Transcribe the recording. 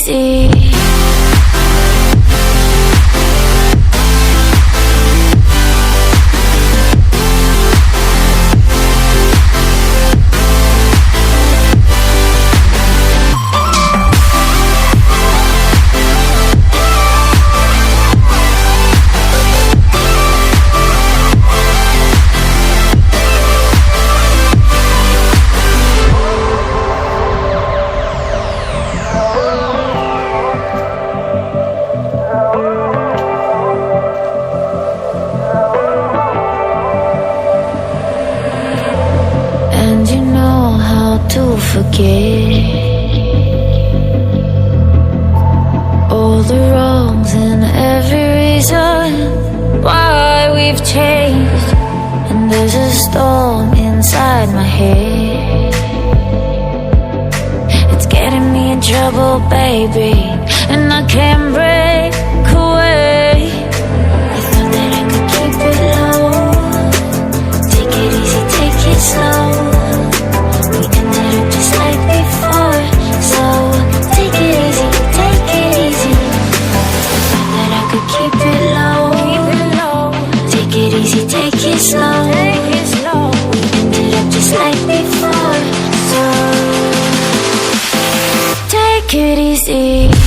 easy. To forget all the wrongs and every reason why we've changed. And there's a storm inside my head, it's getting me in trouble, baby, and I can't break away. I thought that I could keep it low, take it easy, take it slow. Just like before, so take it easy, take it easy. Thought that I could keep it low, take it easy, take it slow. We ended up just like before, so take it easy.